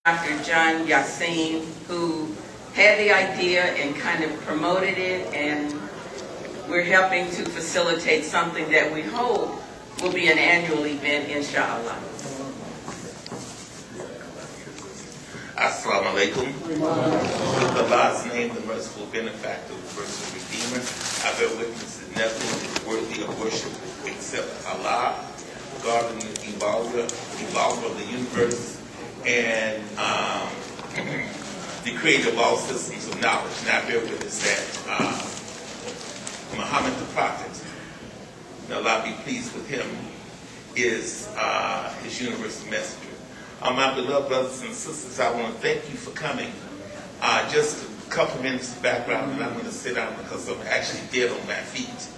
Dr. John Yassin, who had the idea and kind of promoted it, and we're helping to facilitate something that we hope will be an annual event, inshallah. Assalamu alaikum. With Allah's name, the merciful benefactor, the merciful redeemer, I bear witness that nothing is worthy of worship except Allah, God and the evolver of the universe, and the creator of all systems of knowledge. And I bear witness that Muhammad the Prophet, may Allah be pleased with him, is his universal messenger. My beloved brothers and sisters, I want to thank you for coming. Just a couple minutes of background, and I'm going to sit down because I'm actually dead on my feet.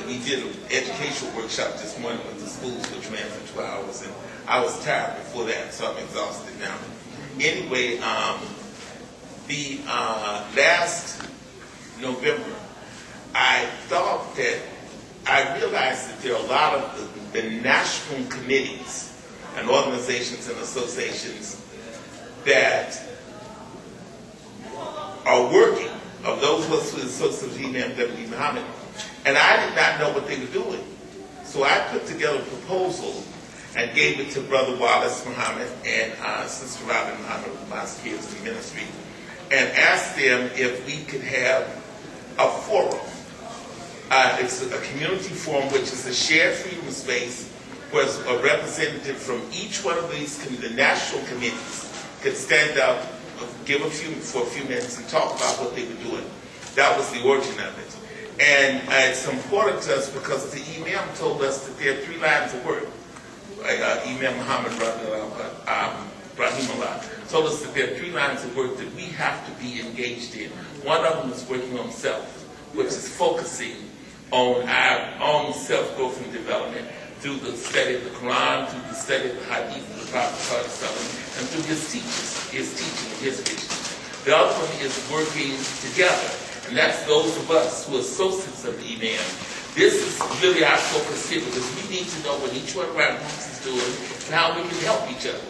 We did an educational workshop this morning with the schools, which ran for 2 hours, and I was tired before that, so I'm exhausted now. Anyway, the last November, I thought that I realized that there are a lot of the national committees and organizations and associations that are working, of those who are associated with Imam W. Muhammad, and I did not know what they were doing. So I put together a proposal and gave it to Brother Wallace Muhammad and Sister Robin Muhammad, who volunteers in ministry, and asked them if we could have a forum. It's a community forum, which is a shared freedom space where a representative from each one of these the national committees could stand up, give for a few minutes and talk about what they were doing. That was the origin of it. And it's important to us because the Imam told us that there are 3 lines of work. Imam Muhammad Rahimullah told us that there are 3 lines of work that we have to be engaged in. One of them is working on self, which is focusing on our own self-growth and development through the study of the Quran, through the study of the Hadith of the Prophet ﷺ, and through his teaching, and his vision. The other one is working together, and that's those of us who are associates of the Imam. This is really our focus here because we need to know what each one of our groups is doing and how we can help each other.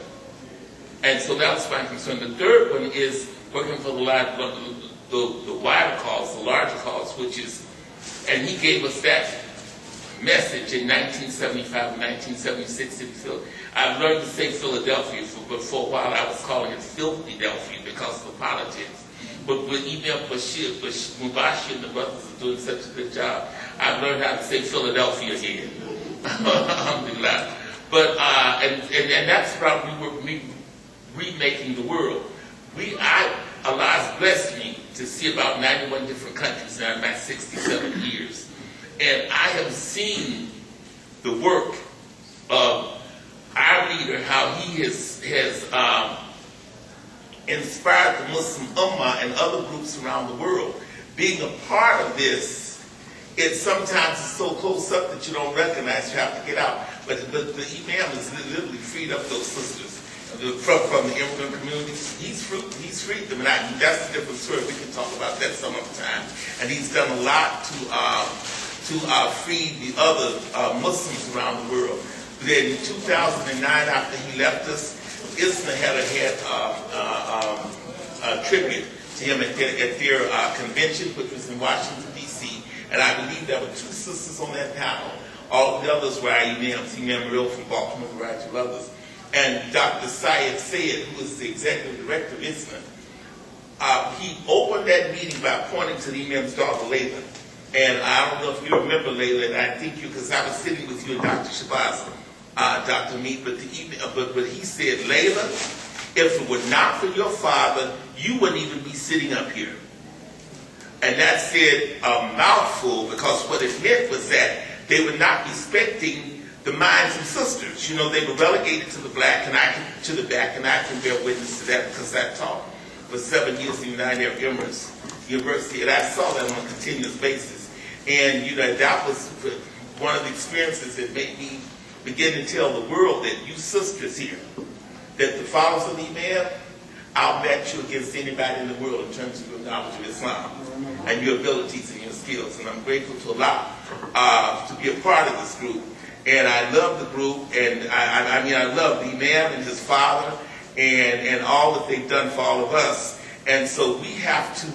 And so that was my concern. The third one is working for the wider cause, the larger cause, which is, and he gave us that message in 1975 and 1976 in Philly. I've learned to say Philadelphia, but for a while I was calling it Filthydelphia because of the politics. But with Imam Bashir, Mubashir and the brothers are doing such a good job, I've learned how to say Philadelphia again. Alhamdulillah. But, and that's about remaking the world. Allah has blessed me to see about 91 different countries now in my 67 years. And I have seen the work of our leader, how he has inspired the Muslim Ummah and other groups around the world. Being a part of this, it sometimes is so close up that you don't recognize, you have to get out. But the Imam has literally freed up those sisters from the immigrant communities. He's freed them, and that's a different story. We can talk about that some other time. And he's done a lot to free the other Muslims around the world. Then in 2009, after he left us, ISNA had a tribute to him at their convention, which was in Washington, D.C. And I believe there were 2 sisters on that panel. All of the others were our imams, Imam Muriel from Baltimore, a variety of others. And Dr. Syed Sayed, who was the executive director of ISNA, he opened that meeting by pointing to the Imam's daughter, Layla. And I don't know if you remember Layla, and I think you, because I was sitting with you and Dr. Shabazz, Dr. Mead, but he said, Layla, if it were not for your father, you wouldn't even be sitting up here. And that said a mouthful, because what it meant was that they were not respecting the minds of sisters. You know, they were relegated to the back, and I can bear witness to that because I taught for 7 years in the United Arab Emirates University, and I saw that on a continuous basis. And, you know, that was one of the experiences that made me begin to tell the world that you sisters here, that the followers of the Imam, I'll match you against anybody in the world in terms of your knowledge of Islam and your abilities and your skills. And I'm grateful to Allah to be a part of this group. And I love the group, and I mean, I love the man and his father and all that they've done for all of us. And so we have to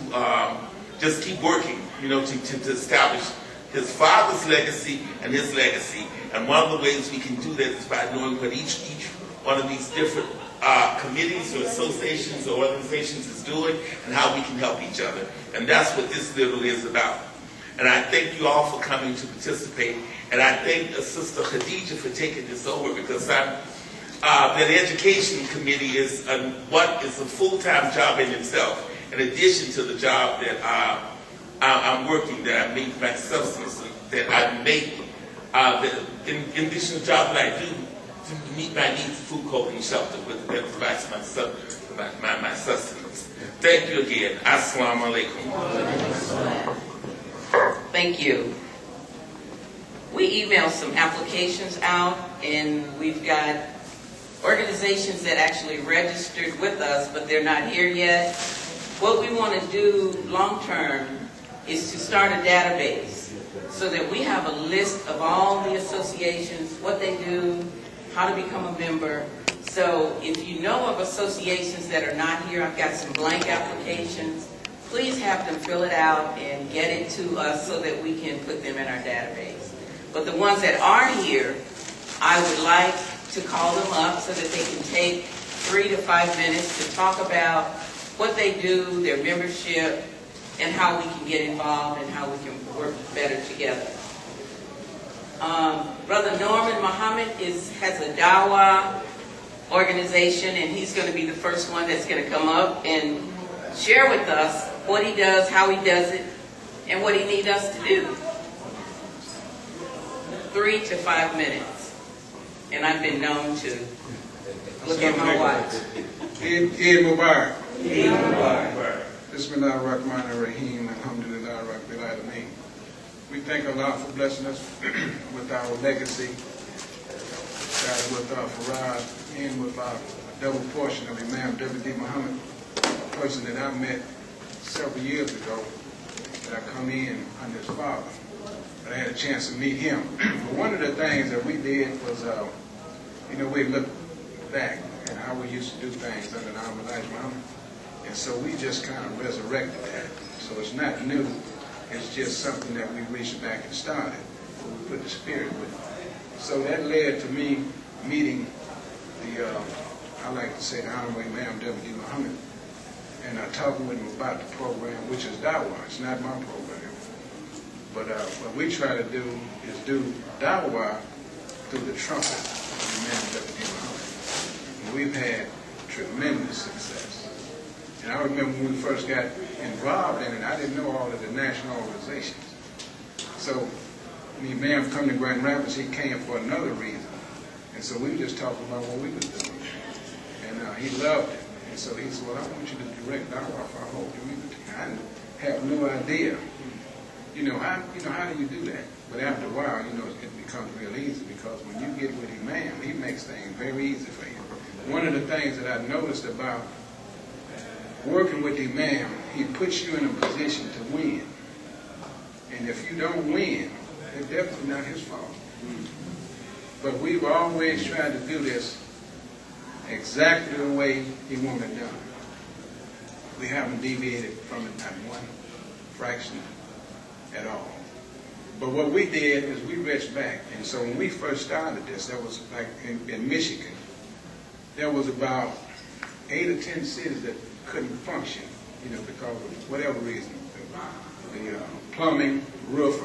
just keep working, you know, to establish his father's legacy and his legacy. And one of the ways we can do that is by knowing what each one of these different committees or associations or organizations is doing and how we can help each other. And that's what this literally is about. And I thank you all for coming to participate. And I thank Sister Khadija for taking this over, because that education committee is a full-time job in itself, in addition to the job that I'm working, that I make my substance, that I make, in addition to the job that I do to meet my needs of food, clothing, and shelter, that provides my sustenance. Thank you again. Assalamu alaikum. Thank you. We emailed some applications out, and we've got organizations that actually registered with us, but they're not here yet. What we want to do long-term is to start a database so that we have a list of all the associations, what they do, how to become a member. So if you know of associations that are not here, I've got some blank applications. Please have them fill it out and get it to us so that we can put them in our database. But the ones that are here, I would like to call them up so that they can take 3 to 5 minutes to talk about what they do, their membership, and how we can get involved and how we can work better together. Brother Norman Muhammad has a Dawah organization, and he's going to be the first one that's going to come up and share with us what he does, how he does it, and what he needs us to do. 3 to 5 minutes. And I've been known to look at my watch. Eid Mubarak. Eid Mubarak. Bismillah ar-Rahman ar-Rahim. Alhamdulillah Rabbil Alameen. We thank Allah for blessing us with our legacy, with our Farad, and with our double portion of Imam W.D. Muhammad, a person that I met several years ago, that I come in under his father. But I had a chance to meet him. But one of the things that we did was, we looked back at how we used to do things under the Imam Elijah Muhammad. And so we just kind of resurrected that. So it's not new. It's just something that we reached back and started. But we put the spirit with it. So that led to me meeting I like to say the Honorable Imam W.D. Muhammad, and talking with him about the program, which is Dawah. It's not my program. But what we try to do is do Dawah through the trumpet of Imam W.D. Muhammad. And we've had tremendous success. And I remember when we first got involved in it, I didn't know all of the national organizations. So when Imam come to Grand Rapids, he came for another reason. And so we were just talking about what we were doing. And he loved it. And so he said, well, I want you to direct Dawah for our whole community. I have no idea. How do you do that? But after a while, it becomes real easy, because when you get with Imam, he makes things very easy for you. One of the things that I noticed about working with Imam, he puts you in a position to win. And if you don't win, it's definitely not his fault. But we've always tried to do this exactly the way he wanted it done. We haven't deviated from it not one fraction at all. But what we did is we reached back. And so when we first started this, that was like in Michigan, there was about 8 or 10 cities that couldn't function, because of whatever reason. The plumbing, roof,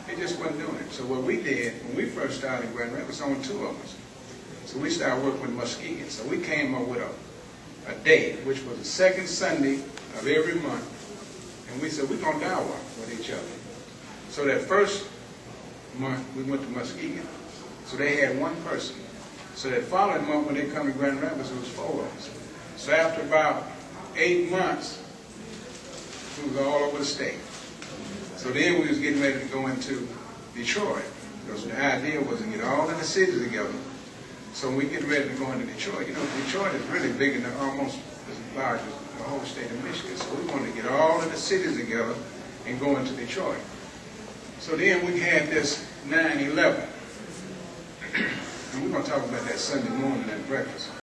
they just wasn't doing it. So what we did, when we first started in Grand Rapids, only 2 of us. So we started working with Muskegon. So we came up with a day, which was the second Sunday of every month. And we said, we're going to Dawah with each other. So that first month, we went to Muskegon. So they had 1 person. So that following month, when they come to Grand Rapids, it was 4 of us. So after about 8 months, we was all over the state. So then we was getting ready to go into Detroit, because the idea was to get all of the cities together. So when we get ready to go into Detroit, Detroit is really big and almost as large as the whole state of Michigan. So we wanted to get all of the cities together and go into Detroit. So then we had this 9/11, we're gonna talk about that Sunday morning at breakfast.